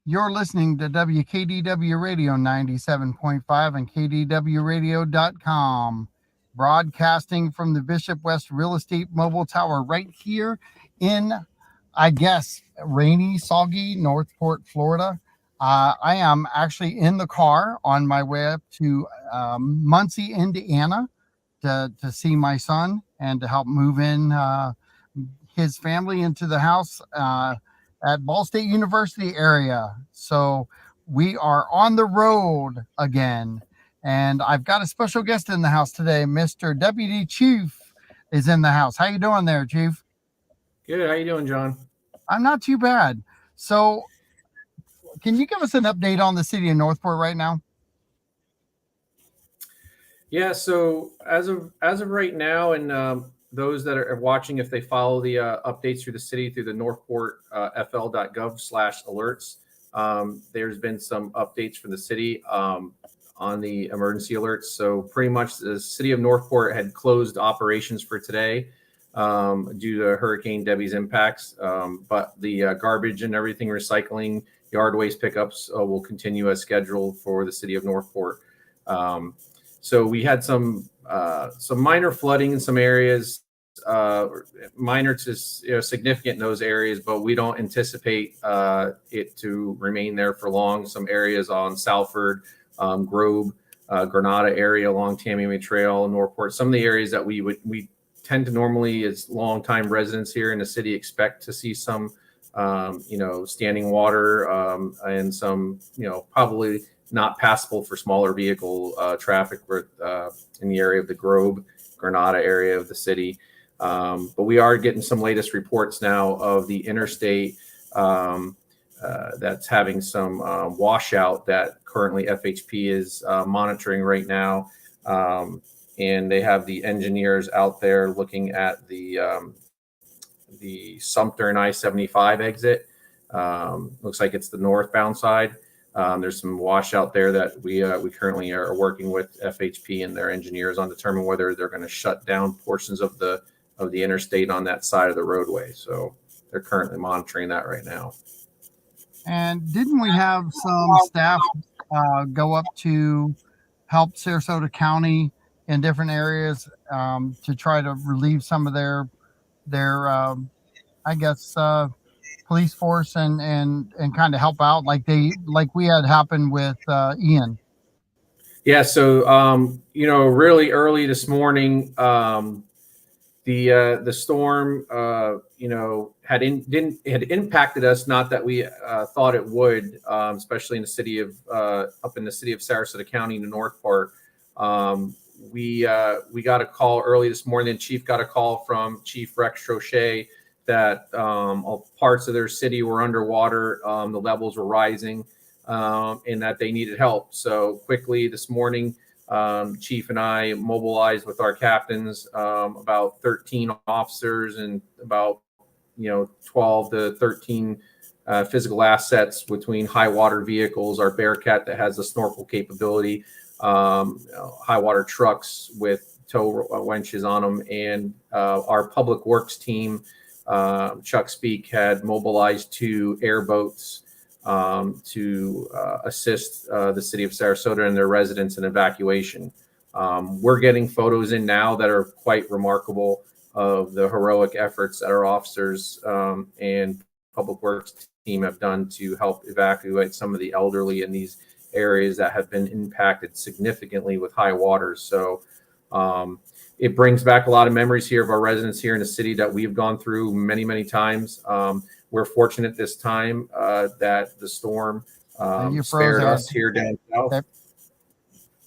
You're listening to WKDW Radio 97.5 and KDWRadio.com, broadcasting from the Bishop West Real Estate Mobile Tower right here in, I guess, rainy, soggy Northport, Florida. I am actually in the car on my way up to Muncie, Indiana to see my son and to help move in his family into the house at Ball State University area. So we are on the road again. And I've got a special guest in the house today. Mr. Deputy Chief is in the house. How you doing there, Chief? Good. How you doing, John? I'm not too bad. So can you give us an update on the city of Northport right now? Yeah. So as of right now, and those that are watching, if they follow the updates through the city through the northportfl.gov/alerts, there's been some updates from the city on the emergency alerts. So pretty much the city of Northport had closed operations for today due to Hurricane Debbie's impacts, but the garbage and everything, recycling, yard waste pickups will continue as scheduled for the city of Northport. So we had some minor flooding in some areas, minor to significant in those areas, but we don't anticipate it to remain there for long. Some areas on Salford, Grove, Granada area along Tamiami Trail, Northport. Some of the areas that we tend to normally, as longtime residents here in the city, expect to see some standing water and some probably not passable for smaller vehicle traffic in the area of the Grove, Granada area of the city. But we are getting some latest reports now of the interstate that's having some washout that currently FHP is monitoring right now. And they have the engineers out there looking at the Sumter and I-75 exit. Looks like it's the northbound side. There's some washout there that we currently are working with FHP and their engineers on determine whether they're going to shut down portions of the interstate on that side of the roadway. So they're currently monitoring that right now. And didn't we have some staff go up to help Sarasota County in different areas to try to relieve some of their I guess police force and kind of help out like we had happened with Ian? Yeah, so really early this morning, the storm had impacted us, not that we thought it would, especially in the city of up in the city of Sarasota County in the north part. We got a call early this morning. The chief got a call from Chief Rex Trochet that parts of their city were underwater, the levels were rising, and that they needed help. So quickly this morning, Chief and I mobilized with our captains, about 13 officers and about 12 to 13 physical assets between high water vehicles, our Bearcat that has the snorkel capability, high water trucks with tow winches on them, and our public works team. Chuck Speak had mobilized 2 airboats to assist the city of Sarasota and their residents in evacuation. We're getting photos in now that are quite remarkable of the heroic efforts that our officers and public works team have done to help evacuate some of the elderly in these areas that have been impacted significantly with high waters. So it brings back a lot of memories here of our residents here in the city that we've gone through many, many times. We're fortunate this time that the storm spared us here down south. Okay.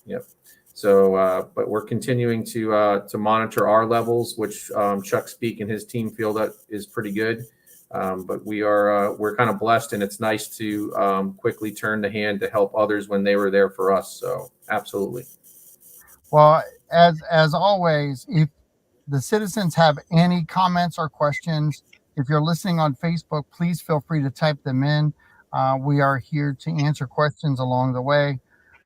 Yep. So, but we're continuing to monitor our levels, which Chuck Speak and his team feel that is pretty good. But we're kind of blessed, and it's nice to quickly turn the hand to help others when they were there for us. So, absolutely. Well, as always, if the citizens have any comments or questions, if you're listening on Facebook, please feel free to type them in. We are here to answer questions along the way.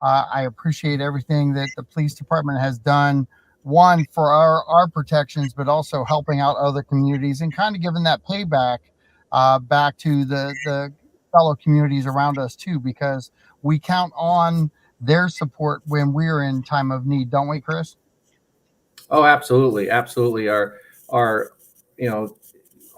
I appreciate everything that the police department has done, one, for our protections, but also helping out other communities and kind of giving that payback back to the fellow communities around us too, because we count on their support when we're in time of need, don't we, Chris? Oh, absolutely, absolutely. Our you know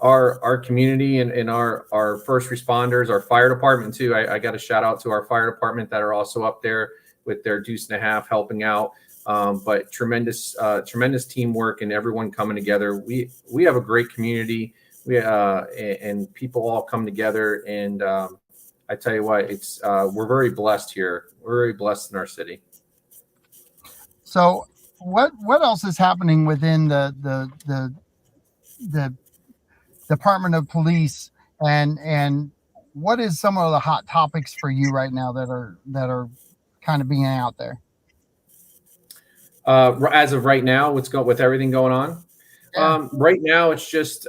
our community and our first responders, our fire department too. I got a shout out to our fire department that are also up there with their deuce and a half helping out. But tremendous teamwork and everyone coming together. We have a great community. And people all come together. And I tell you what, it's we're very blessed here. We're very blessed in our city. So what else is happening within the Department of Police, and what is some of the hot topics for you right now that are kind of being out there? As of right now, with everything going on. Yeah. Right now, it's just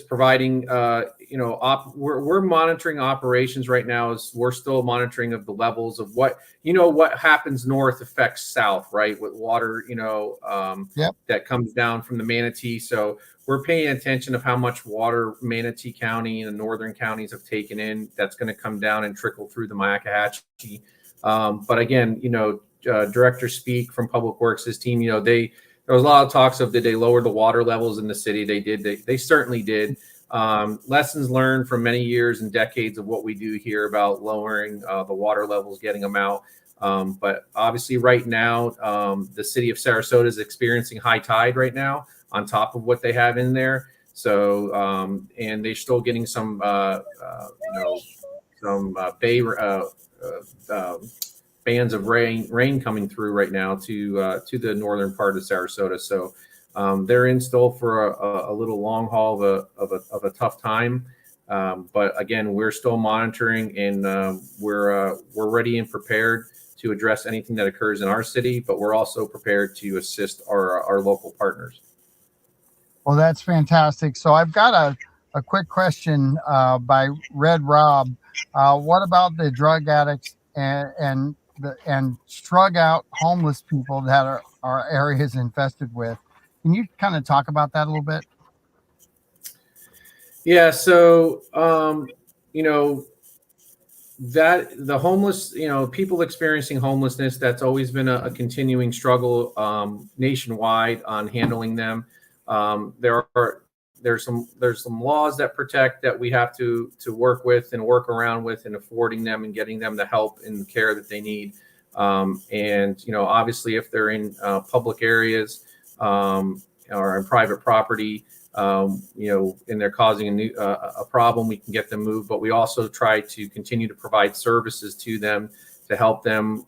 providing. We're monitoring operations right now. Is we're still monitoring of the levels of what happens north affects south, right? With water, Yep. that comes down from the Manatee. So we're paying attention of how much water Manatee County and the northern counties have taken in. That's going to come down and trickle through the Myakkahatchee. But again, Director Speak from Public Works, his team, there was a lot of talks of did they lower the water levels in the city? They did. They certainly did. Lessons learned from many years and decades of what we do here about lowering the water levels, getting them out. But obviously right now, the city of Sarasota is experiencing high tide right now on top of what they have in there. So, and they're still getting some bay bands of rain coming through right now to the northern part of Sarasota. So they're in still for a little long haul of a tough time. But again, we're still monitoring, and we're ready and prepared to address anything that occurs in our city. But we're also prepared to assist our local partners. Well, that's fantastic. So I've got a quick question by Red Rob. What about the drug addicts and strung out homeless people that our area is infested with? Can you kind of talk about that a little bit? Yeah. So, that the homeless, people experiencing homelessness, that's always been a continuing struggle nationwide on handling them. There's some laws that protect that we have to work with and work around with and affording them and getting them the help and the care that they need. And obviously if they're in public areas or in private property, and they're causing a problem, we can get them moved. But we also try to continue to provide services to them to help them,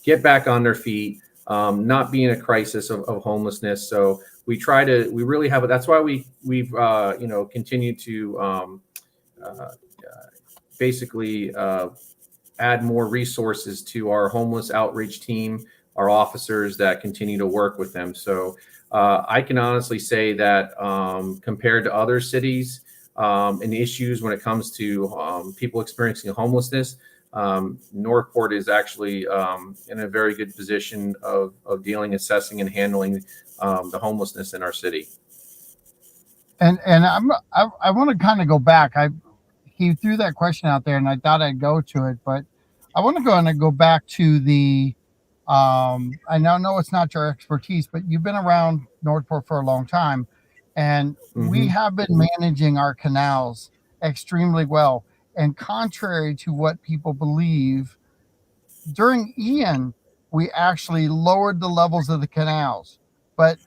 get back on their feet, not be in a crisis of homelessness. So we really have it. That's why we've continued to basically add more resources to our homeless outreach team, our officers that continue to work with them. So I can honestly say that compared to other cities and issues when it comes to people experiencing homelessness, Northport is actually in a very good position of dealing, assessing, and handling the homelessness in our city. And I want to kind of go back. He threw that question out there, and I thought I'd go to it, but I want to go back to the. I now know it's not your expertise, but you've been around Northport for a long time, and we have been managing our canals extremely well. And contrary to what people believe, during Ian, we actually lowered the levels of the canals. But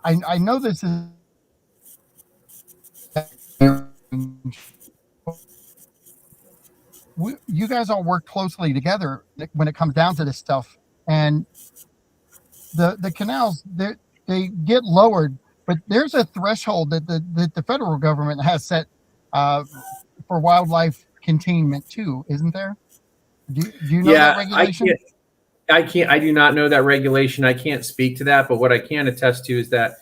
I know this is you guys all work closely together when it comes down to this stuff, and the canals they get lowered, but there's a threshold that the federal government has set for wildlife containment too, isn't there? Do you know that regulation? I do not know that regulation. I can't speak to that, but what I can attest to is that,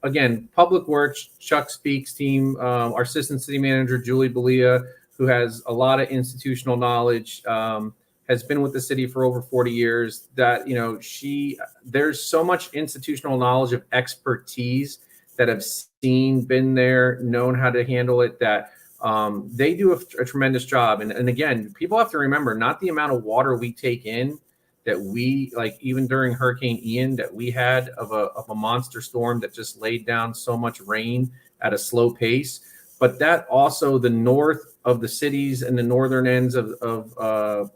again, Public Works, Chuck Speaks team, our assistant city manager, Julie Belia, who has a lot of institutional knowledge, has been with the city for over 40 years, that, there's so much institutional knowledge of expertise that have been there, known how to handle it, that They do a tremendous job. And again, people have to remember not the amount of water we take in that we like, even during Hurricane Ian that we had of a monster storm that just laid down so much rain at a slow pace, but that also the north of the cities and the northern ends of the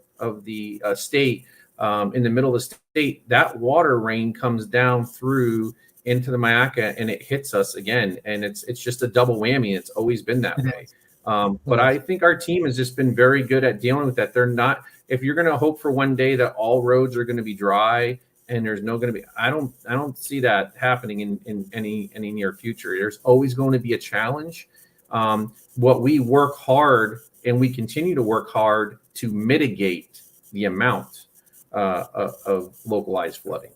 state, in the middle of the state, that water rain comes down through into the Mayaca and it hits us again. And it's just a double whammy. It's always been that way. But I think our team has just been very good at dealing with that. They're not, if you're going to hope for one day that all roads are going to be dry and there's no going to be, I don't see that happening in any near future. There's always going to be a challenge. What we work hard and we continue to work hard to mitigate the amount of localized flooding.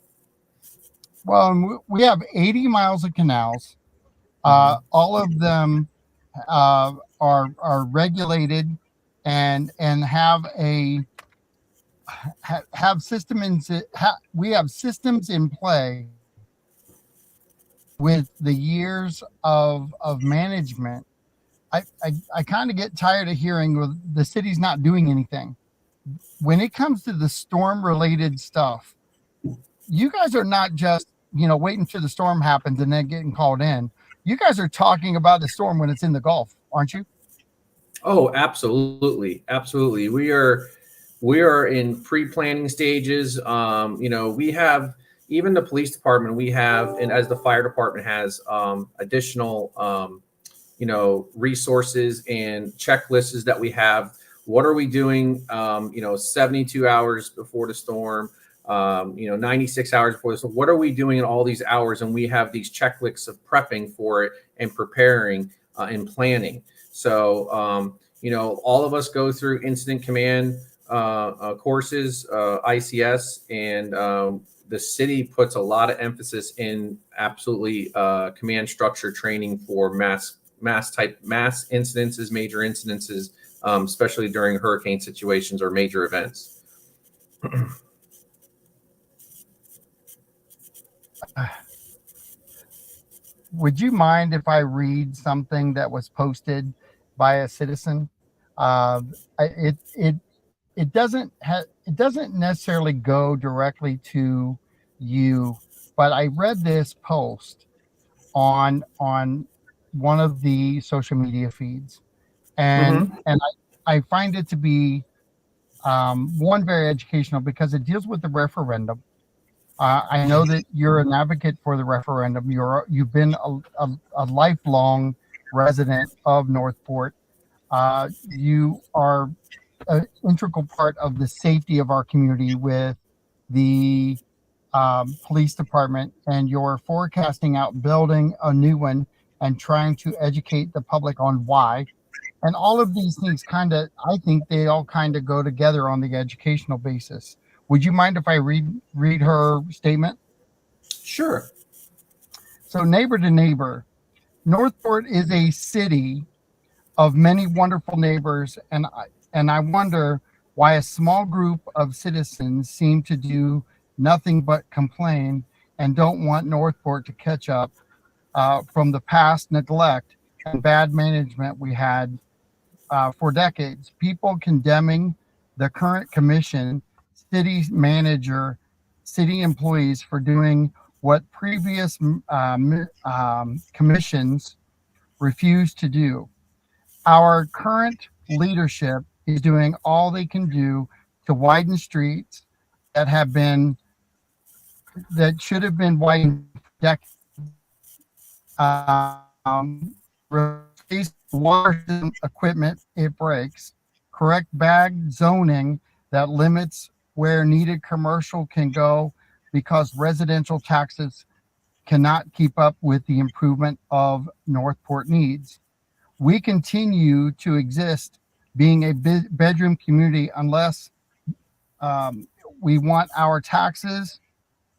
Well, we have 80 miles of canals. All of them are regulated and have systems. We have systems in play with the years of management. I kind of get tired of hearing the city's not doing anything. When it comes to the storm related stuff, you guys are not just, waiting till the storm happens and then getting called in. You guys are talking about the storm when it's in the Gulf, aren't you? Oh, absolutely. Absolutely. We are in pre-planning stages. We have, even the police department, we have, and as the fire department has, additional, resources and checklists that we have. What are we doing, 72 hours before the storm, 96 hours before this. So what are we doing in all these hours? And we have these checklists of prepping for it and preparing and planning. So, all of us go through incident command courses, ICS, and the city puts a lot of emphasis in absolutely command structure training for mass incidences, major incidences, especially during hurricane situations or major events. Would you mind if I read something that was posted by a citizen? It doesn't necessarily go directly to you, but I read this post on one of the social media feeds, and I find it to be one, very educational because it deals with the referendum. I know that you're an advocate for the referendum. You've been a lifelong resident of Northport. You are an integral part of the safety of our community with the police department, and you're forecasting out building a new one and trying to educate the public on why. And all of these things I think they all go together on the educational basis. Would you mind if I read her statement? Sure. So, neighbor to neighbor, Northport is a city of many wonderful neighbors, and I wonder why a small group of citizens seem to do nothing but complain and don't want Northport to catch up from the past neglect and bad management we had for decades. People condemning the current commission, city manager, city employees for doing what previous commissions refused to do. Our current leadership is doing all they can do to widen streets that should have been widened for decades. Replace water system equipment it breaks, correct bag zoning that limits where needed commercial can go because residential taxes cannot keep up with the improvement of Northport needs. We continue to exist being a bedroom community unless we want our taxes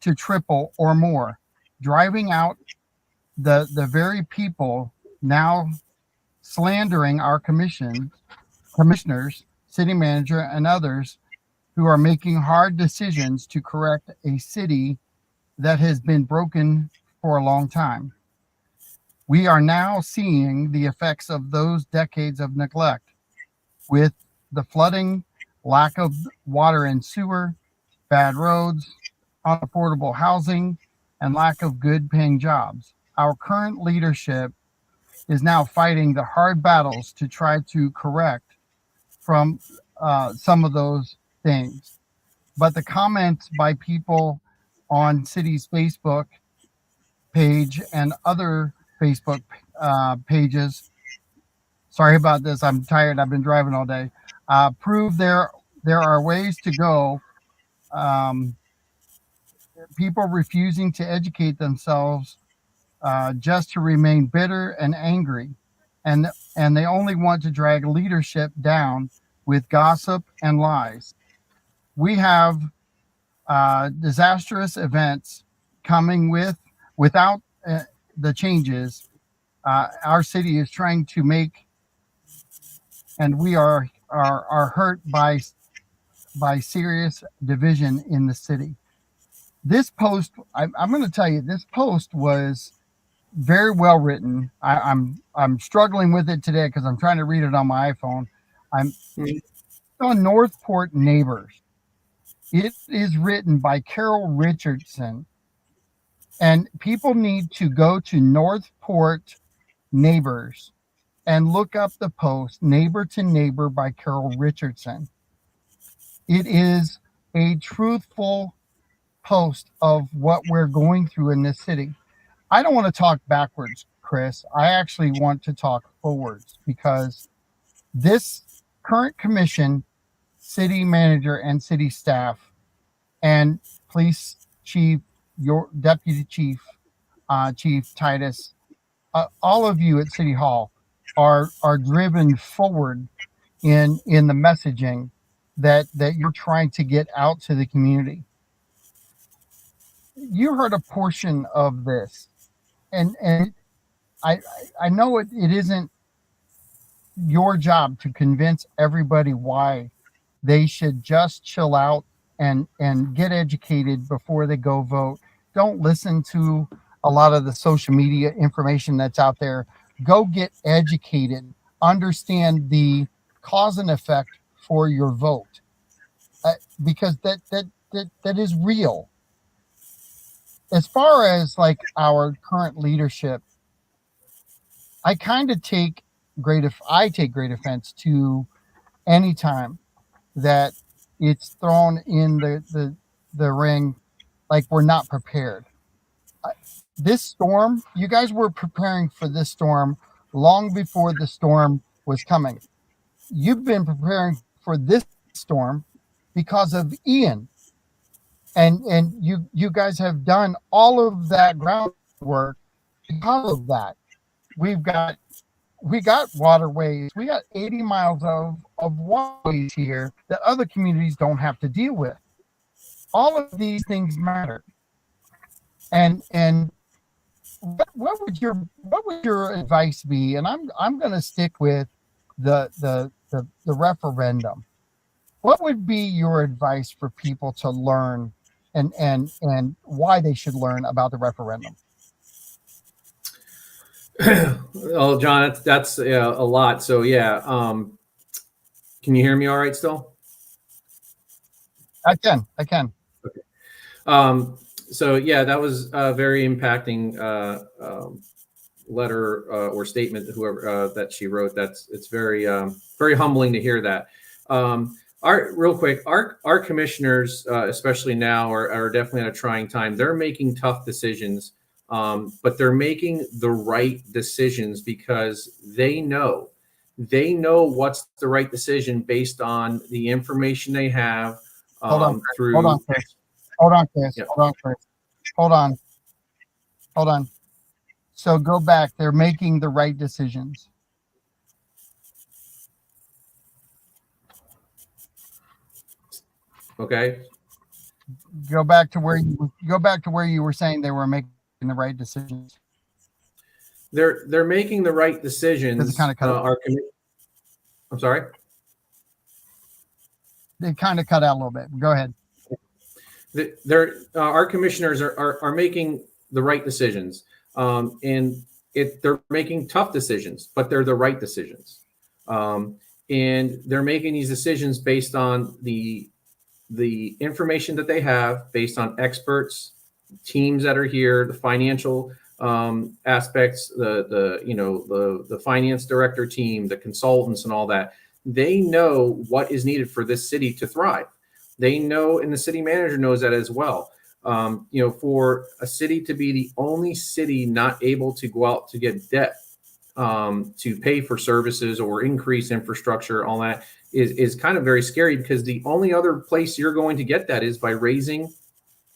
to triple or more, driving out the very people now slandering our commissioners, city manager, and others who are making hard decisions to correct a city that has been broken for a long time. We are now seeing the effects of those decades of neglect with the flooding, lack of water and sewer, bad roads, unaffordable housing, and lack of good paying jobs. Our current leadership is now fighting the hard battles to try to correct from some of those things. But the comments by people on city's Facebook page and other Facebook pages, sorry about this, I'm tired, I've been driving all day, prove there are ways to go. Um, People refusing to educate themselves just to remain bitter and angry, and they only want to drag leadership down with gossip and lies. We have disastrous events coming without the changes our city is trying to make, and we are hurt by serious division in the city. This post, I'm going to tell you, this post was very well written. I'm struggling with it today because I'm trying to read it on my iPhone. I'm on Northport Neighbors. It is written by Carol Richardson, and people need to go to Northport Neighbors and look up the post "Neighbor to Neighbor" by Carol Richardson. It is a truthful post of what we're going through in this city. I don't want to talk backwards, Chris. I actually want to talk forwards, because this current commission, city manager and city staff, and police chief, your deputy chief, Chief Titus, all of you at City Hall are driven forward in the messaging that you're trying to get out to the community. You heard a portion of this, and I know it isn't your job to convince everybody why they should just chill out and get educated before they go vote. Don't listen to a lot of the social media information that's out there. Go get educated, understand the cause and effect for your vote, because that is real. As far as like our current leadership, I kind of take great offense to any time that it's thrown in the ring like we're not prepared. This storm, you guys were preparing for this storm long before the storm was coming. You've been preparing for this storm because of Ian, and you guys have done all of that groundwork because of that. We got waterways. We got 80 miles of waterways here that other communities don't have to deal with. All of these things matter. And what would your advice be? And I'm going to stick with the referendum. What would be your advice for people to learn, and why they should learn about the referendum? Oh, John, that's a lot. So yeah, can you hear me all right still? I can. Okay. So yeah, that was a very impacting letter or statement. Whoever that she wrote, it's very very humbling to hear that. Our commissioners, especially now, are definitely in a trying time. They're making tough decisions, but they're making the right decisions because they know what's the right decision based on the information they have. Hold on, Chris. Yep. Hold on. So go back. They're making the right decisions. Okay. Go back to where you were saying they were making the right decisions. They're making the right decisions. Kind of cut out. I'm sorry. They kind of cut out a little bit. Go ahead. Our commissioners are making the right decisions, and they're making tough decisions, but they're the right decisions. And they're making these decisions based on the information that they have, based on experts, teams that are here, the financial aspects, the finance director team, the consultants, and all that. They know what is needed for this city to thrive. They know, and the city manager knows that as well. For a city to be the only city not able to go out to get debt to pay for services or increase infrastructure, all that is kind of very scary, because the only other place you're going to get that is by raising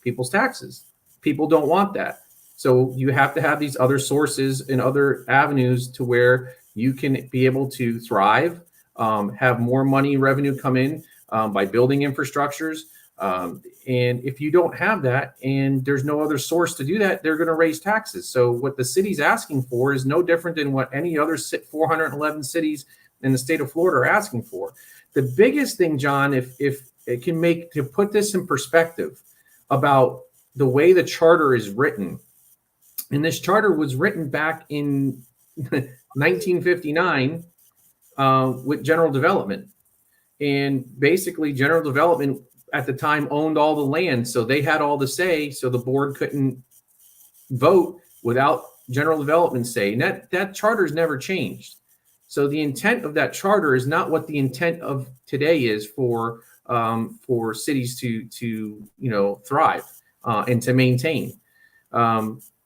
people's taxes. People don't want that. So you have to have these other sources and other avenues to where you can be able to thrive, have more money revenue come in by building infrastructures. And if you don't have that and there's no other source to do that, they're going to raise taxes. So what the city's asking for is no different than what any other 411 cities in the state of Florida are asking for. The biggest thing, John, if it can make, to put this in perspective about the way the charter is written, and this charter was written back in 1959 with general development. And basically general development at the time owned all the land, so they had all the say, so the board couldn't vote without general development say. And that charter's never changed. So the intent of that charter is not what the intent of today is for cities to thrive and to maintain.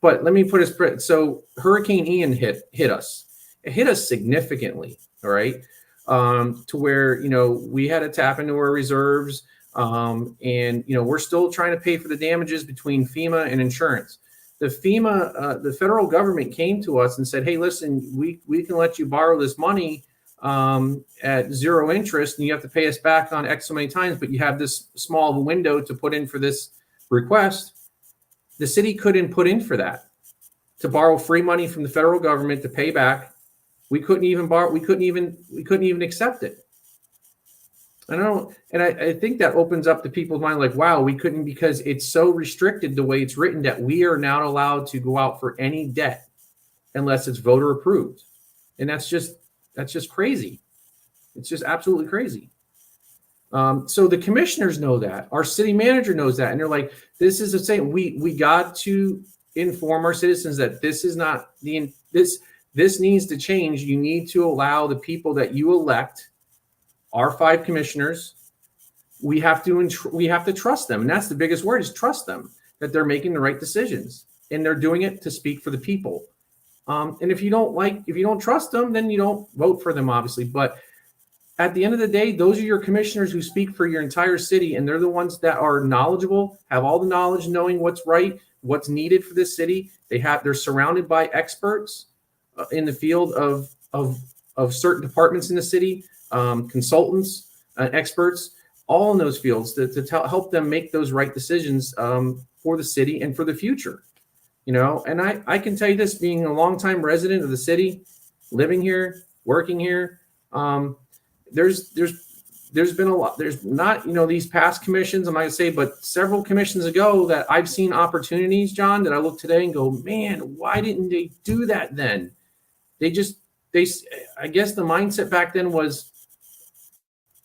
But let me put it, so Hurricane Ian hit us. It hit us significantly, all right, to where we had to tap into our reserves. And we're still trying to pay for the damages between FEMA and insurance. The federal government came to us and said, hey, listen, we can let you borrow this money at zero interest, and you have to pay us back on X so many times, but you have this small window to put in for this request. The city couldn't put in for that, to borrow free money from the federal government to pay back. We couldn't even borrow. We couldn't even accept it. I think that opens up to people's mind, like, wow, we couldn't, because it's so restricted the way it's written that we are not allowed to go out for any debt unless it's voter approved. And that's just crazy. It's just absolutely crazy. So the commissioners know that, our city manager knows that, and they're like, this is the same. We got to inform our citizens that this is not this needs to change. You need to allow the people that you elect, our 5 commissioners, we have to trust them. And that's the biggest word, is trust them, that they're making the right decisions and they're doing it to speak for the people. And if you don't trust them, then you don't vote for them, obviously. But at the end of the day, those are your commissioners who speak for your entire city. And they're the ones that are knowledgeable, have all the knowledge, knowing what's right, what's needed for this city. They're surrounded by experts in the field of certain departments in the city, consultants, experts, all in those fields to help them make those right decisions for the city and for the future. And I can tell you this, being a longtime resident of the city, living here, working here, there's been a lot. There's not, these past commissions, I'm not gonna say, but several commissions ago that I've seen opportunities, John, that I look today and go, man, why didn't they do that then? I guess the mindset back then was,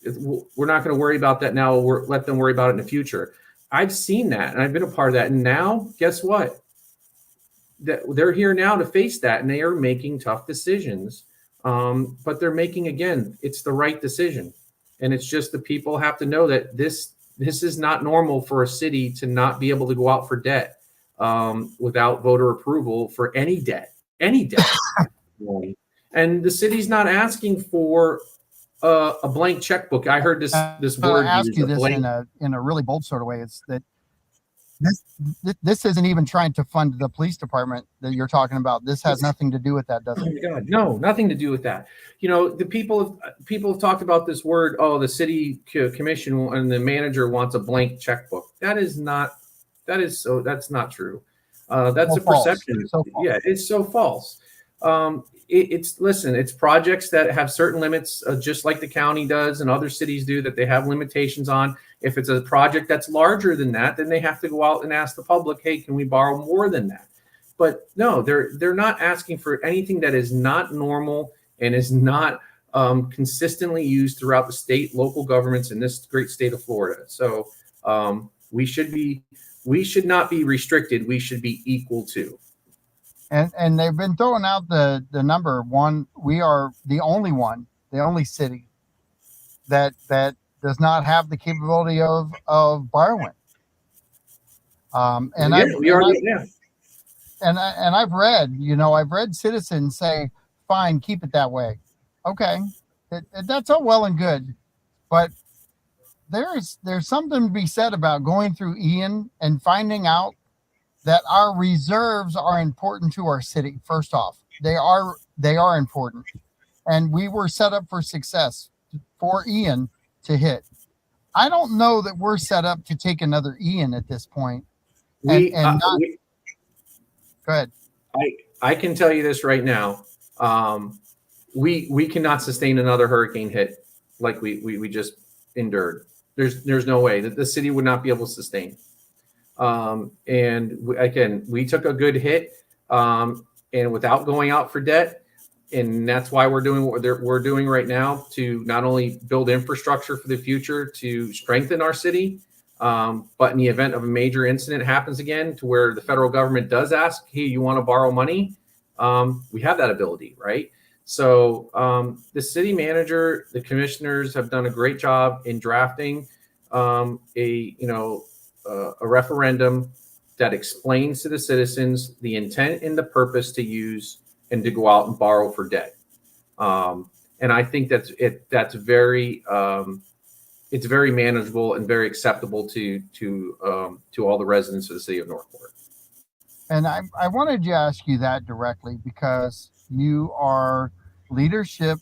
we're not going to worry about that now. Let them worry about it in the future. I've seen that, and I've been a part of that. And now, guess what? They're here now to face that, and they are making tough decisions. But they're making, again, it's the right decision. And it's just the people have to know that this is not normal for a city to not be able to go out for debt without voter approval for any debt. And the city's not asking for a blank checkbook. I heard this word. I'll ask you this in a really bold sort of way. It's that this isn't even trying to fund the police department that you're talking about. This has nothing to do with that, does it? Oh my God, no, nothing to do with that. The people have talked about this word. Oh, the city commission and the manager wants a blank checkbook. That's not true. That's So a false. perception. So false. Yeah, it's so false. It's projects that have certain limits, just like the county does and other cities do, that they have limitations on. If it's a project that's larger than that, then they have to go out and ask the public, hey, can we borrow more than that? But no, they're not asking for anything that is not normal and is not consistently used throughout the state, local governments in this great state of Florida. So we should not be restricted. We should be equal to. And they've been throwing out the number one. We are the only city that does not have the capability of borrowing. And Yeah, we are. Yeah. I've read, I've read citizens say, "Fine, keep it that way." Okay, that's all well and good, but there's something to be said about going through Ian and finding out that our reserves are important to our city. First off, they are important, and we were set up for success for Ian to hit. I don't know that we're set up to take another Ian at this point. And not, go ahead. I can tell you this right now. We cannot sustain another hurricane hit like we just endured. There's no way that the city would not be able to sustain. Again, we took a good hit, and without going out for debt. And that's why we're doing what we're doing right now to not only build infrastructure for the future to strengthen our city, but in the event of a major incident happens again to where the federal government does ask, hey, you want to borrow money? We have that ability, right? So the city manager, the commissioners have done a great job in drafting a referendum that explains to the citizens the intent and the purpose to use and to go out and borrow for debt. And I think that's very it's very manageable and very acceptable to all the residents of the city of Northport. And I wanted to ask you that directly because you are leadership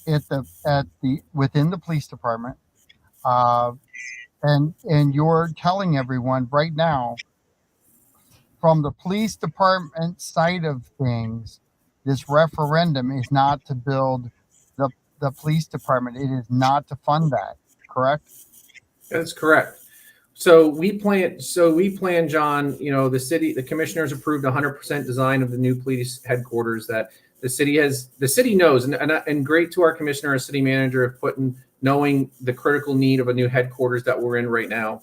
within the police department, and you're telling everyone right now, from the police department side of things, this referendum is not to build the police department. It is not to fund that, correct? That's correct. So we plan, John, the commissioners approved 100% design of the new police headquarters that the city knows, and great to our commissioner, our city manager, of knowing the critical need of a new headquarters that we're in right now.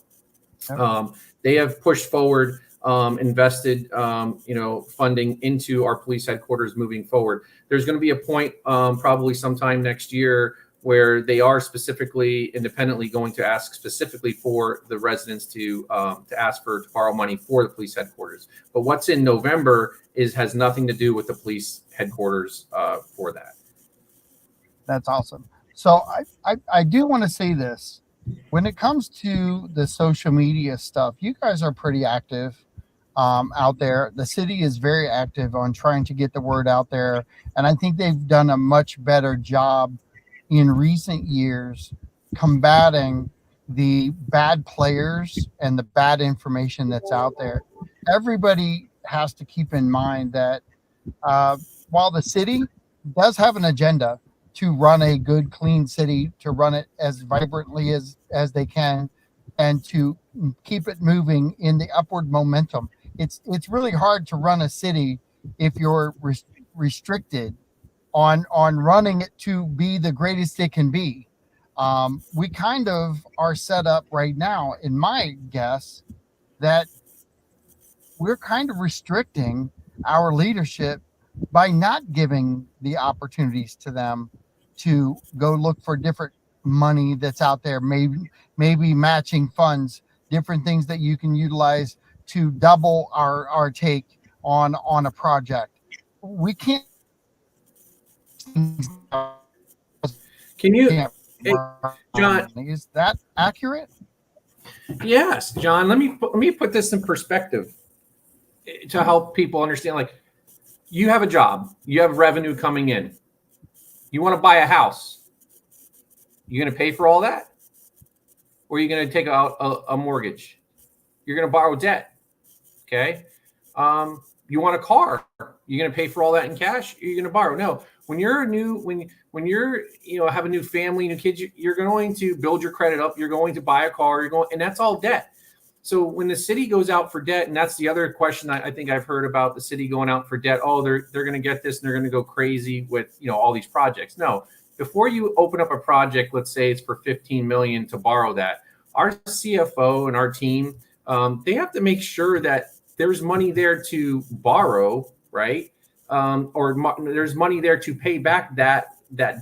Yep. They have pushed forward, invested, funding into our police headquarters moving forward. There's going to be a point, probably sometime next year, where they are specifically independently going to ask specifically for the residents to ask to borrow money for the police headquarters. But what's in November has nothing to do with the police headquarters for that. That's awesome. So I do want to say this. When it comes to the social media stuff, you guys are pretty active out there. The city is very active on trying to get the word out there. And I think they've done a much better job in recent years combating the bad players and the bad information that's out there. Everybody has to keep in mind that while the city does have an agenda to run a good, clean city, to run it as vibrantly as they can, and to keep it moving in the upward momentum, it's really hard to run a city if you're restricted on running it to be the greatest it can be. We kind of are set up right now, in my guess, that we're kind of restricting our leadership by not giving the opportunities to them to go look for different money that's out there, maybe matching funds, different things that you can utilize to double our take on a project. We can't. Can you, John? Is that accurate? Yes, John. Let me put this in perspective to help people understand. Like, you have a job, you have revenue coming in, you want to buy a house. You going to pay for all that, or are you going to take out a mortgage? You're going to borrow debt. Okay. You want a car. You're going to pay for all that in cash. Or you're going to borrow. No. When you're when you're have a new family, new kids, you're going to build your credit up. You're going to buy a car. And that's all debt. So when the city goes out for debt, and that's the other question I think I've heard about the city going out for debt. Oh, they're going to get this and they're going to go crazy with, you know, all these projects. No, before you open up a project, let's say it's for 15 million to borrow that, our CFO and our team, they have to make sure that there's money there to borrow, right? There's money there to pay back that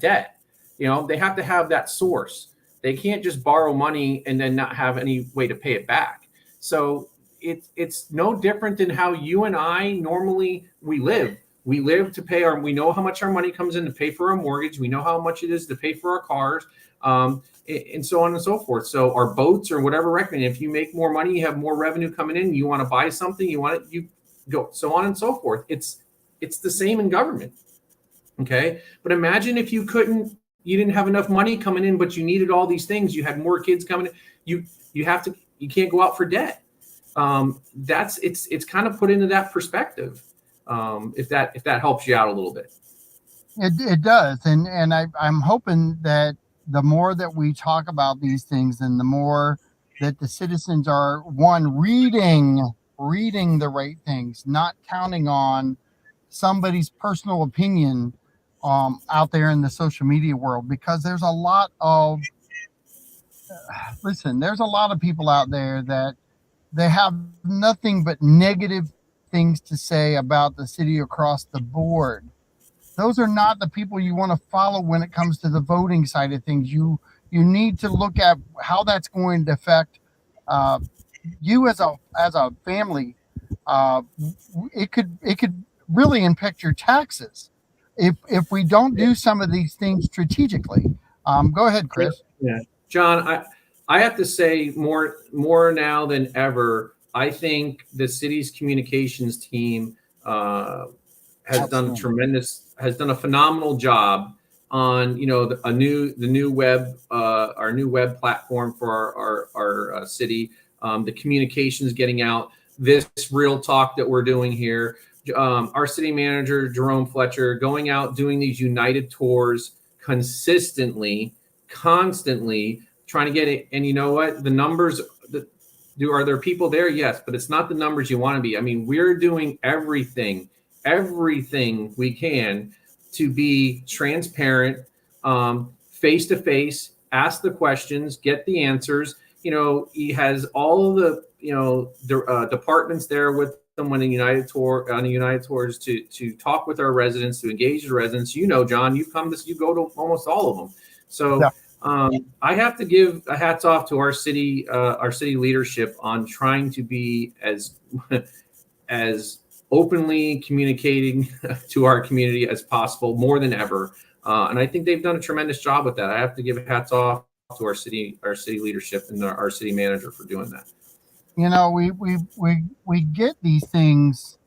debt. You know, they have to have that source. They can't just borrow money and then not have any way to pay it back. So it's no different than how you and I normally we live. We live to pay we know how much our money comes in to pay for our mortgage. We know how much it is to pay for our cars, and so on and so forth. So our boats or whatever reckoning, if you make more money, you have more revenue coming in, you want to buy something, you go, so on and so forth. It's the same in government. Okay. But imagine if you didn't have enough money coming in, but you needed all these things. You had more kids coming in. You can't go out for debt. It's kind of put into that perspective. If that helps you out a little bit. It does. And I'm hoping that the more that we talk about these things and the more that the citizens are reading the right things, not counting on somebody's personal opinion out there in the social media world, because there's a lot of people out there that they have nothing but negative things to say about the city across the board. Those are not the people you want to follow when it comes to the voting side of things. You need to look at how that's going to affect you as a family. It could really impact your taxes if we don't do some of these things strategically. Go ahead, Chris. Yeah, John, I have to say more now than ever, I think the city's communications team has done a phenomenal job on, you know, the new web, our new web platform for our city, the communications getting out, this real talk that we're doing here. Our city manager, Jerome Fletcher, going out, doing these United tours constantly, constantly trying to get it. And you know what? The numbers, are there people there? Yes, but it's not the numbers you want to be. I mean, we're doing everything we can to be transparent, face to face, ask the questions, get the answers. You know, he has all of the, you know, departments there with them on a United tours to talk with our residents, to engage the residents. You know, John, you go to almost all of them. So yeah. I have to give a hats off to our city leadership on trying to be as openly communicating to our community as possible, more than ever. And I think they've done a tremendous job with that. I have to give hats off to our city leadership and our city manager for doing that. You know, we get these things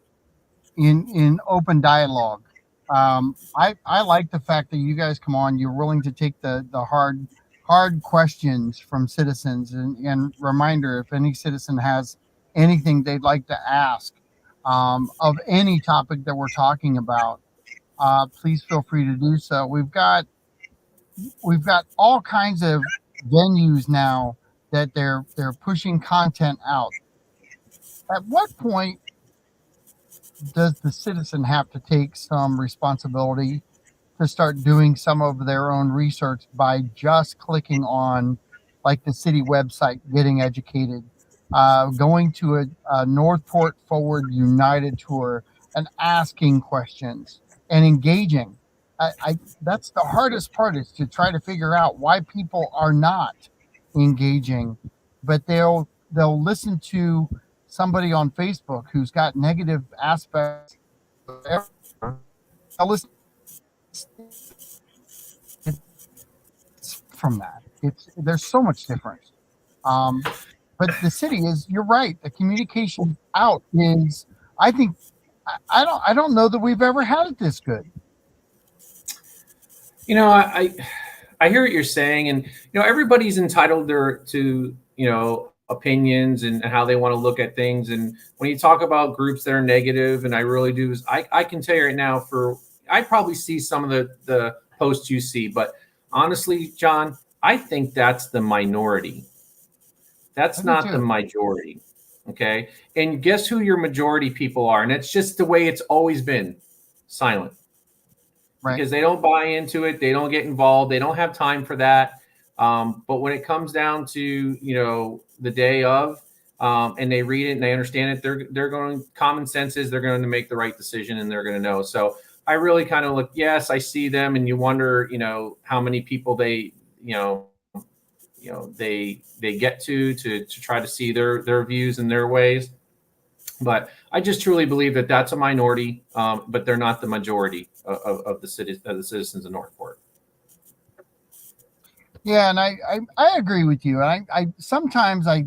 in open dialogue. I like the fact that you guys come on, you're willing to take the hard questions from citizens, and reminder, if any citizen has anything they'd like to ask of any topic that we're talking about, please feel free to do so. We've got all kinds of venues now that they're pushing content out. At what point does the citizen have to take some responsibility to start doing some of their own research by just clicking on, like, the city website, getting educated, going to a Northport Forward United tour and asking questions and engaging? That's the hardest part, is to try to figure out why people are not engaging, but they'll listen to somebody on Facebook who's got negative aspects. I'll listen from that. There's so much difference. But the city is, you're right, the communication out is, I think, I don't know that we've ever had it this good. You know, I hear what you're saying, and, you know, everybody's entitled to, you know, opinions and how they want to look at things. And when you talk about groups that are negative, and I really do, I can tell you right now, I probably see some of the posts you see, but honestly, John, I think that's the minority. That's not the majority. Okay. And guess who your majority people are? And it's just the way it's always been, silent, Right. because they don't buy into it. They don't get involved. They don't have time for that. But when it comes down to, the day of, and they read it and they understand it, they're going, common sense is they're going to make the right decision and they're going to know. So I really kind of look, yes, I see them, and you wonder, how many people they, they get to try to see their views and their ways. But I just truly believe that that's a minority, but they're not the majority of the citizens of Northport. Yeah, and I agree with you. And I sometimes I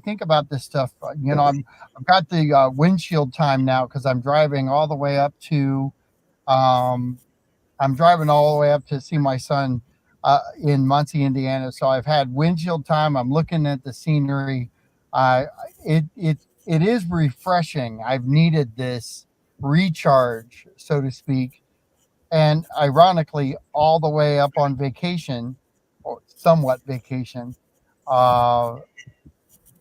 think about this stuff. I've got the windshield time now because I'm driving all the way up to um, I'm driving all the way up to see my son in Muncie, Indiana. So I've had windshield time. I'm looking at the scenery. Uh, it is refreshing. I've needed this recharge, so to speak. And ironically, all the way up on vacation, or somewhat vacation, uh,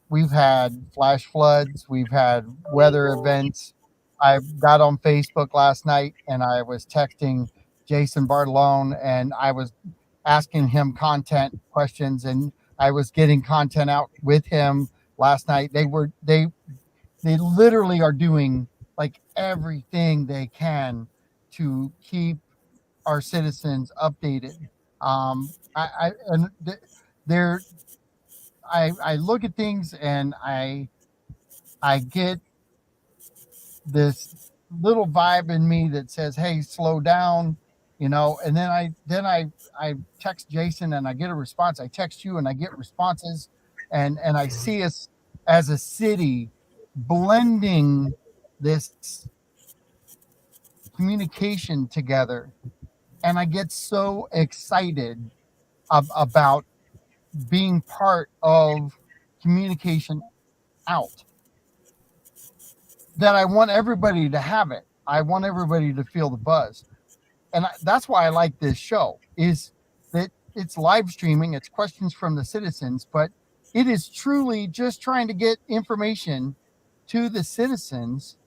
we've had flash floods, we've had weather events. I got on Facebook last night and I was texting Jason Bartolone and I was asking him content questions, and I was getting content out with him last night. They literally are doing like everything they can to keep our citizens updated. I and they're I look at things and I get this little vibe in me that says, "Hey, slow down," And then I text Jason and I get a response. I text you and I get responses, and I see us as a city blending this communication together, and I get so excited about being part of communication out that I want everybody to have it. I want everybody to feel the buzz. And that's why I like this show, is that it's live streaming, it's questions from the citizens, but it is truly just trying to get information to the citizens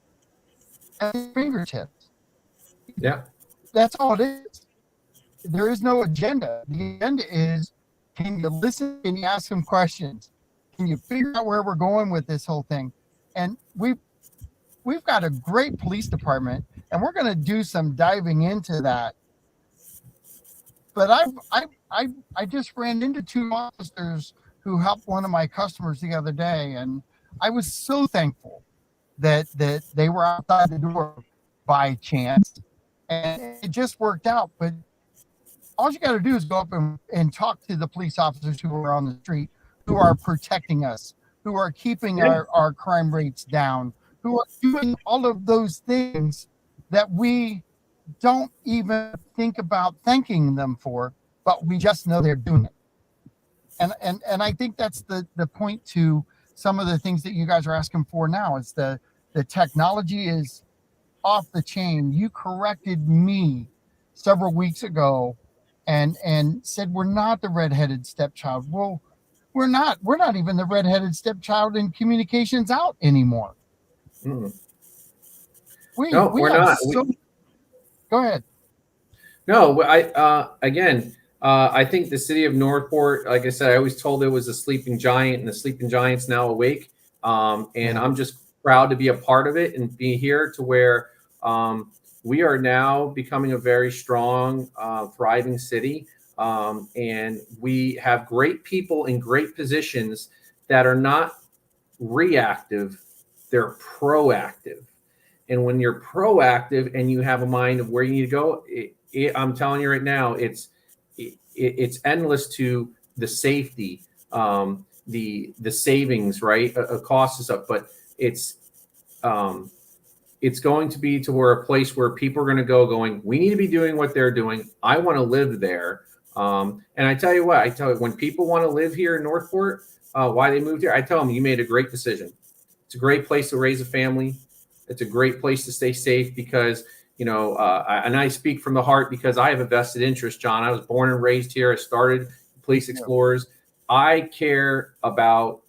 at their fingertips. Yeah. That's all it is. There is no agenda. The agenda is, can you listen? Can you ask some questions? Can you figure out where we're going with this whole thing? And we've got a great police department, and we're going to do some diving into that. But I just ran into two officers who helped one of my customers the other day, and I was so thankful that they were outside the door by chance, and it just worked out. But all you got to do is go up and talk to the police officers who are on the street, who are protecting us, who are keeping our crime rates down, who are doing all of those things that we don't even think about thanking them for, but we just know they're doing it. And I think that's the point to some of the things that you guys are asking for now. Is the technology is off the chain. You corrected me several weeks ago and said we're not the redheaded stepchild. Well, we're not even the redheaded stepchild in communications out anymore. Mm. We No, we we're have not. Go ahead. No, I think the city of Northport, like I said, I always told it was a sleeping giant, and the sleeping giant's now awake. And I'm just proud to be a part of it and be here to where we are now becoming a very strong, thriving city. And we have great people in great positions that are not reactive, they're proactive. And when you're proactive and you have a mind of where you need to go, I'm telling you right now, it's endless to the safety, the savings, right? A cost and stuff, but it's going to be to where a place where people are going to go going, we need to be doing what they're doing. I want to live there. And I tell you what, when people want to live here in Northport, why they moved here, I tell them, you made a great decision. It's a great place to raise a family. It's a great place to stay safe because, and I speak from the heart because I have a vested interest, John. I was born and raised here. I started Police Explorers. I care about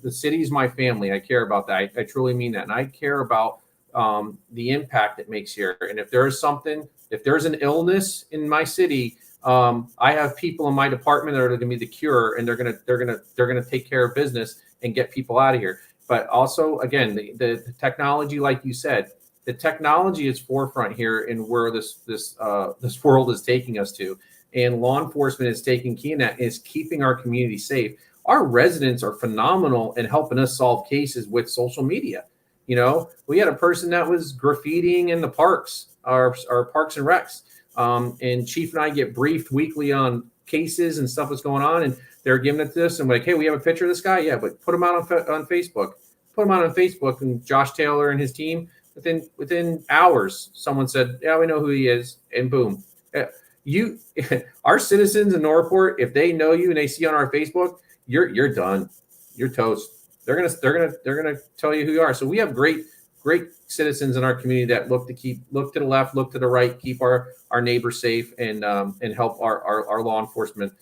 the city is my family. I care about that. I truly mean that. And I care about the impact it makes here. And if there's an illness in my city, I have people in my department that are going to be the cure, and they're going to take care of business and get people out of here. But also, again, the technology, like you said, the technology is forefront here in where this world is taking us to, and law enforcement is taking key in that, is keeping our community safe. Our residents are phenomenal in helping us solve cases with social media. You know, we had a person that was graffitiing in the parks, our parks and recs, and Chief and I get briefed weekly on cases and stuff that's going on, and they're giving it to us and like, hey, we have a picture of this guy, yeah, but put him out on Facebook. Put him out on Facebook, and Josh Taylor and his team, within hours, someone said, yeah, we know who he is, and boom. Our citizens in Northport, if they know you and they see on our Facebook, you're done. You're toast. They're gonna tell you who you are. So we have great citizens in our community that look to the left, look to the right, keep our neighbors safe, and help our law enforcement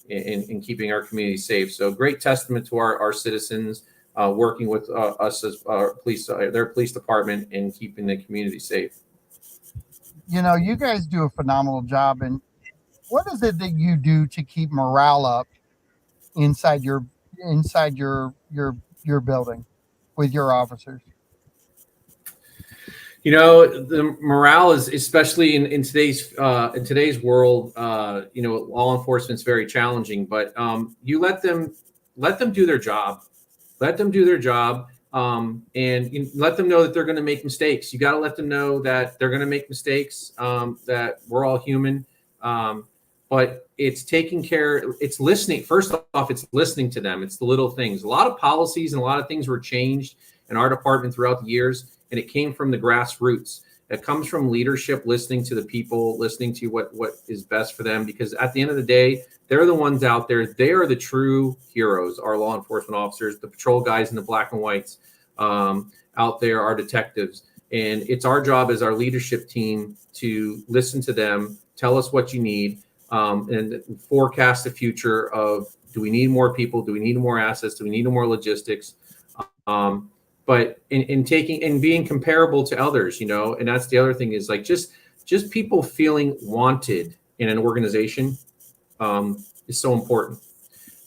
in keeping our community safe. So great testament to our citizens working with us as their police department, and keeping the community safe. You know, you guys do a phenomenal job. And what is it that you do to keep morale up inside your building with your officers? You know, the morale is, especially in today's world, you know, law enforcement is very challenging, but you let them do their job. Let them do their job, and let them know that they're going to make mistakes. You got to let them know that they're going to make mistakes, that we're all human. But it's taking care, it's listening. First off, it's listening to them. It's the little things. A lot of policies and a lot of things were changed in our department throughout the years, and it came from the grassroots. It comes from leadership, listening to the people, listening to what is best for them, because at the end of the day, they're the ones out there. They are the true heroes, our law enforcement officers, the patrol guys in the black and whites out there, our detectives. And it's our job as our leadership team to listen to them, tell us what you need, and forecast the future of, do we need more people? Do we need more assets? Do we need more logistics? But in taking and being comparable to others, you know, and that's the other thing, is like just people feeling wanted in an organization is so important.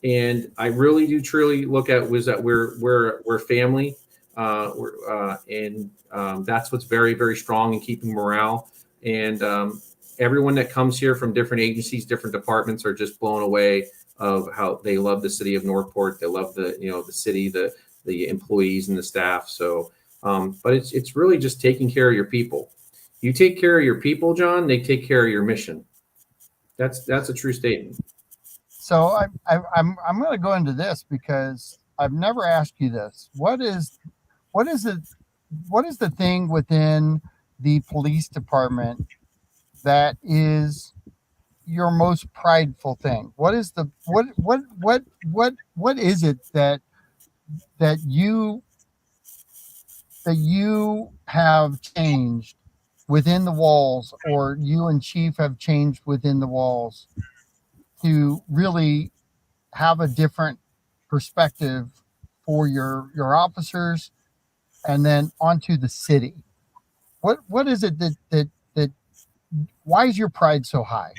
And I really do truly look at was that we're family, and that's what's very, very strong in keeping morale. And everyone that comes here from different agencies, different departments, are just blown away of how they love the city of Northport. They love the city, the employees and the staff. So, but it's really just taking care of your people. You take care of your people, John, they take care of your mission. That's a true statement. So I'm going to go into this because I've never asked you this. What is the thing within the police department that is your most prideful thing? What is it that you have changed within the walls, or you and Chief have changed within the walls, to really have a different perspective for your officers, and then onto the city? What is it that why is your pride so high?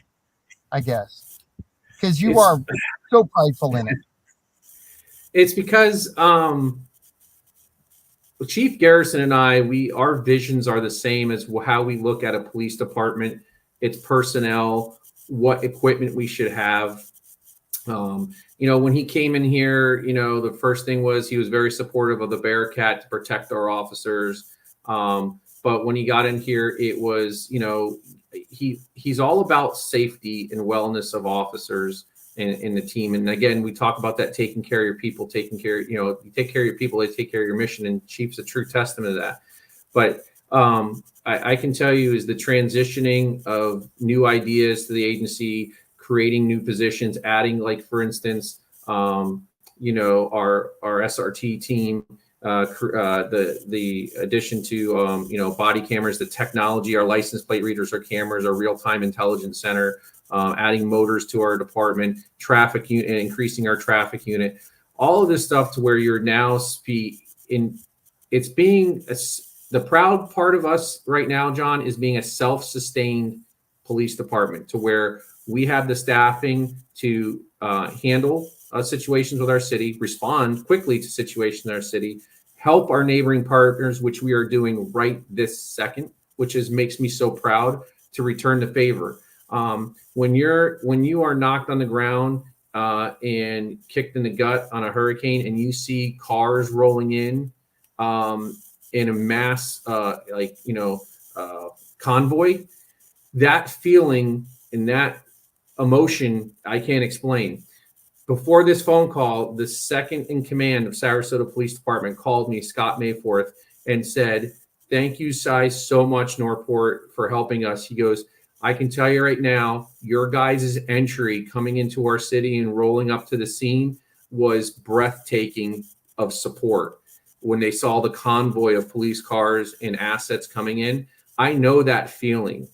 I guess because you are so prideful in it. It's because Chief Garrison and I, our visions are the same as how we look at a police department, its personnel, what equipment we should have. You know, when he came in here, you know, the first thing was he was very supportive of the Bearcat to protect our officers. But when he got in here, it was, you know, he's all about safety and wellness of officers in the team. And again, we talk about that, taking care of your people, you take care of your people, they take care of your mission, and Chief's a true testament of that. But I can tell you is the transitioning of new ideas to the agency, creating new positions, adding, like, for instance, you know, our SRT team, the addition to, you know, body cameras, the technology, our license plate readers, our cameras, our real-time intelligence center, adding motors to our department, traffic unit, increasing our traffic unit. all of this stuff to where you're now in it's being the proud part of us right now, John, is being a self-sustained police department to where we have the staffing to handle situations with our city, respond quickly to situations in our city, help our neighboring partners, which we are doing right this second, which makes me so proud to return the favor. When you are knocked on the ground and kicked in the gut on a hurricane, and you see cars rolling in a mass convoy, that feeling and that emotion I can't explain. Before this phone call, the second in command of Sarasota Police Department called me, Scott Mayforth, and said, "Thank you guys so much, Northport, for helping us." He goes, "I can tell you right now, your guys' entry coming into our city and rolling up to the scene was breathtaking of support. When they saw the convoy of police cars and assets coming in, I know that feeling.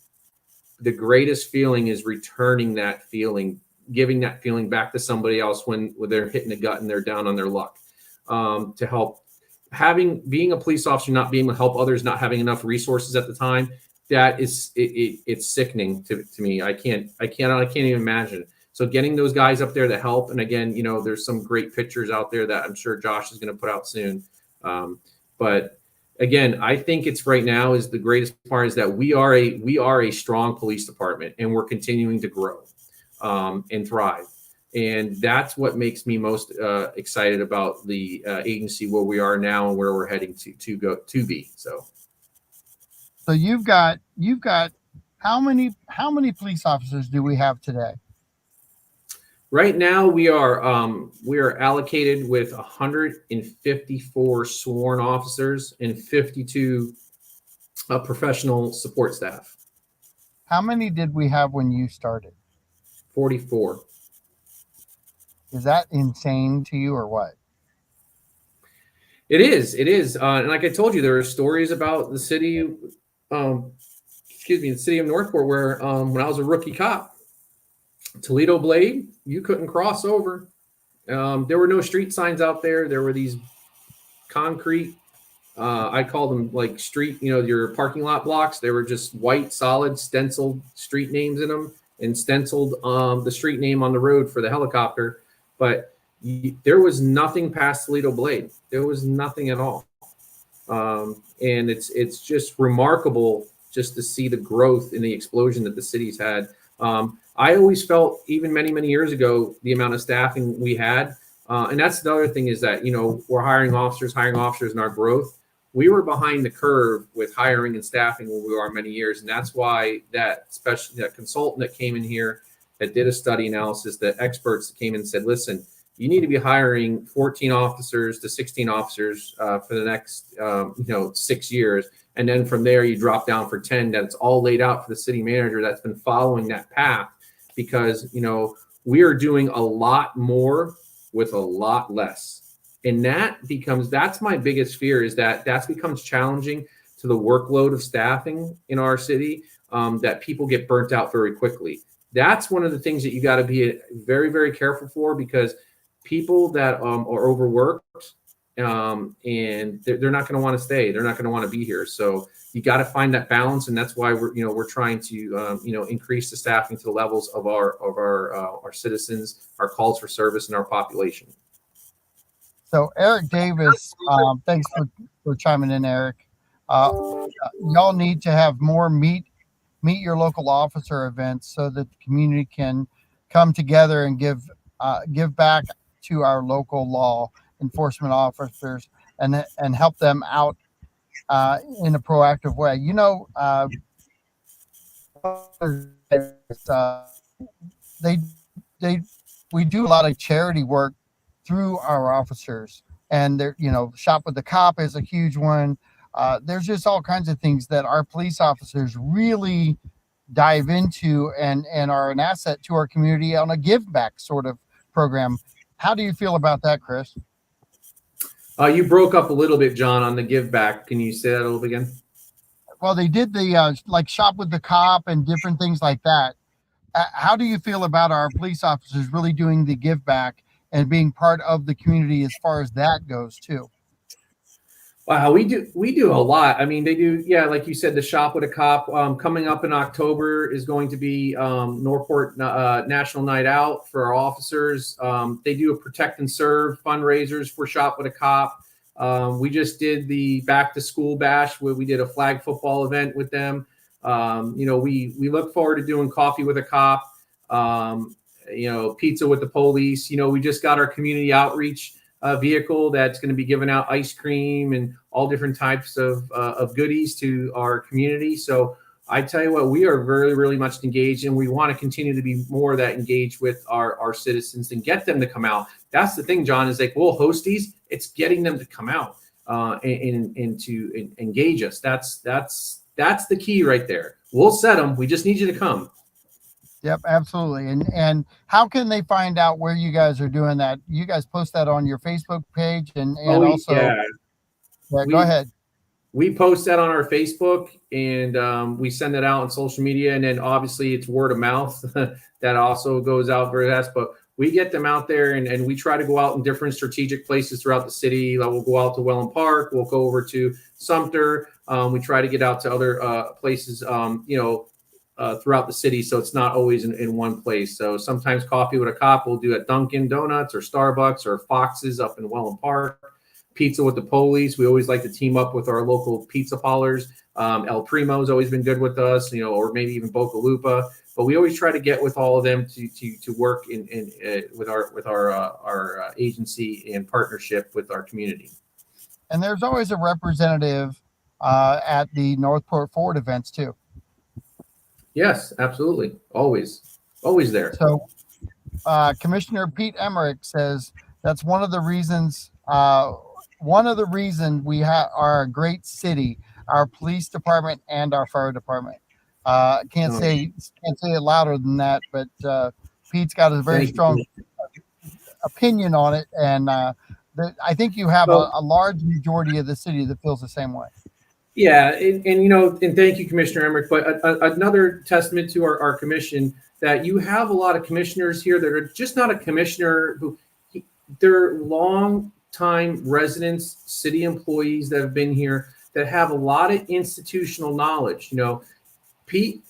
The greatest feeling is returning that feeling, giving that feeling back to somebody else when they're hitting the gut and they're down on their luck. To help, being a police officer, not being able to help others, not having enough resources at the time, that is it's sickening to me. I can't even imagine. So getting those guys up there to help, and again, there's some great pictures out there that I'm sure Josh is going to put out soon. But again, I think it's right now is the greatest part is that we are a strong police department, and we're continuing to grow and thrive. And that's what makes me most excited about the agency, where we are now and where we're heading to be. So you've got how many police officers do we have today? Right now, we are allocated with 154 sworn officers and 52 professional support staff. How many did we have when you started? 44. Is that insane to you, or what? It is. And like I told you, there are stories about the city, the city of Northport, where when I was a rookie cop, Toledo Blade, you couldn't cross over. There were no street signs out there. There were these concrete, I call them like street, your parking lot blocks. They were just white, solid, stenciled street names in them, and stenciled the street name on the road for the helicopter. But there was nothing past Toledo Blade. There was nothing at all. And it's just remarkable just to see the growth and the explosion that the city's had. I always felt, even many, many years ago, the amount of staffing we had. And that's the other thing is that, we're hiring officers in our growth. We were behind the curve with hiring and staffing when we were many years. And that's why that consultant that came in here that did a study analysis, the experts that came in and said, listen, you need to be hiring 14 officers to 16 officers for the next 6 years. And then from there, you drop down for 10. That's all laid out for the city manager that's been following that path, because, we are doing a lot more with a lot less. And that's my biggest fear, is that becomes challenging to the workload of staffing in our city, that people get burnt out very quickly. That's one of the things that you got to be very, very careful for, because people that are overworked, and they're not going to want to stay. They're not going to want to be here. So you got to find that balance, and that's why we're trying to increase the staffing to the levels of our citizens, our calls for service, and our population. So Eric Davis, thanks for chiming in, Eric. Y'all need to have more meet your local officer events so that the community can come together and give back to our local law enforcement officers and help them out in a proactive way. We do a lot of charity work through our officers, and Shop with the Cop is a huge one. There's just all kinds of things that our police officers really dive into and are an asset to our community on a give back sort of program. How do you feel about that, Chris? You broke up a little bit, John, on the give back. Can you say that a little bit again? Well, they did the like Shop with the Cop and different things like that. How do you feel about our police officers really doing the give back and being part of the community as far as that goes too. Wow, we do a lot. I mean, they do, yeah, like you said, the shop with a cop. Coming up in October is going to be Northport National Night Out for our officers. They do a protect and serve fundraisers for Shop with a Cop. We just did the back to school bash where we did a flag football event with them. We look forward to doing coffee with a cop. Pizza with the police. We just got our community outreach vehicle that's going to be giving out ice cream and all different types of goodies to our community. So I tell you what, we are very, really much engaged, and we want to continue to be more of that engaged with our citizens and get them to come out. That's the thing, John, is like, we'll host these. It's getting them to come out and to engage us. That's the key right there. We'll set them. We just need you to come. Yep, absolutely. And how can they find out where you guys are doing that? You guys post that on your Facebook page and also. Yeah. Go ahead. We post that on our Facebook, and we send it out on social media, and then obviously it's word of mouth that also goes out very fast. But we get them out there, and we try to go out in different strategic places throughout the city. Like, we'll go out to Welland Park. We'll go over to Sumter. We try to get out to other places, throughout the city, so it's not always in one place. So sometimes coffee with a cop we'll do at Dunkin' Donuts or Starbucks or Fox's up in Welland Park. Pizza with the police, we always like to team up with our local pizza parlors. El Primo's always been good with us, or maybe even Boca Lupa. But we always try to get with all of them to work with our agency and partnership with our community. And there's always a representative at the Northport Forward events too. Yes, absolutely. Always there. So Commissioner Pete Emmerich says that's one of the reasons we are a great city, our police department and our fire department. Can't say it louder than that, but Pete's got a very strong opinion on it. And I think you have a large majority of the city that feels the same way. Yeah, and thank you, Commissioner Emmerich. But another testament to our commission, that you have a lot of commissioners here that are just not a commissioner they're long-time residents, city employees that have been here that have a lot of institutional knowledge. Commissioner Pete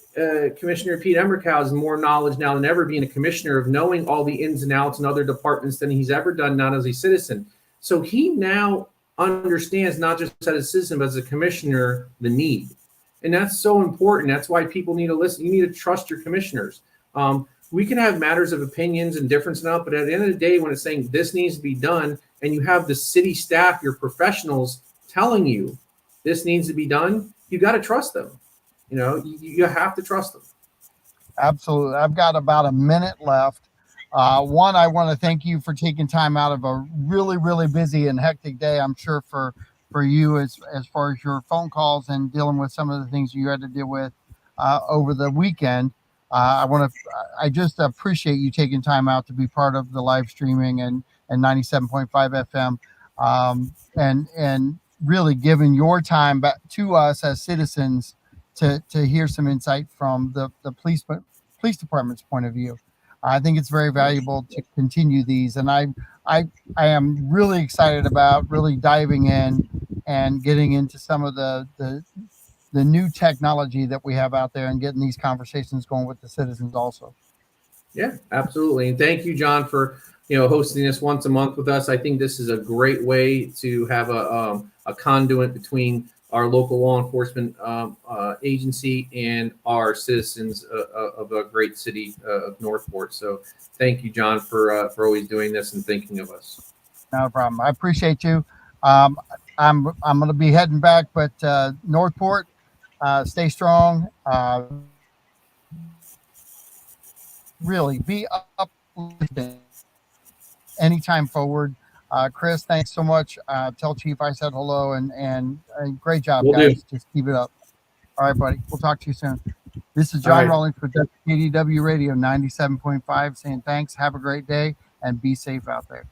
Emmerich has more knowledge now than ever, being a commissioner, of knowing all the ins and outs and other departments than he's ever done, not as a citizen. So he now understands, not just as a citizen, but as a commissioner, the need. And that's so important. That's why people need to listen. You need to trust your commissioners. We can have matters of opinions and difference now, but at the end of the day, when it's saying this needs to be done, and you have the city staff, your professionals, telling you this needs to be done, you got to trust them. You have to trust them. Absolutely. I've got about a minute left. One, I want to thank you for taking time out of a really, really busy and hectic day, I'm sure, for you as far as your phone calls and dealing with some of the things you had to deal with over the weekend. I just appreciate you taking time out to be part of the live streaming and 97.5 FM, and really giving your time back to us as citizens to hear some insight from the police department's point of view. I think it's very valuable to continue these, and I am really excited about really diving in and getting into some of the new technology that we have out there and getting these conversations going with the citizens also. Yeah, absolutely. And thank you, John, for hosting this once a month with us. I think this is a great way to have a conduit between our local law enforcement agency and our citizens of a great city of Northport. So thank you, John, for always doing this and thinking of us. No problem. I appreciate you. I'm going to be heading back, but Northport, stay strong. Really be uplifting anytime forward. Chris, thanks so much. Tell Chief I said hello, and great job, guys. Just keep it up. All right, buddy. We'll talk to you soon. This is John Rawlings for KDW Radio 97.5 saying thanks. Have a great day and be safe out there.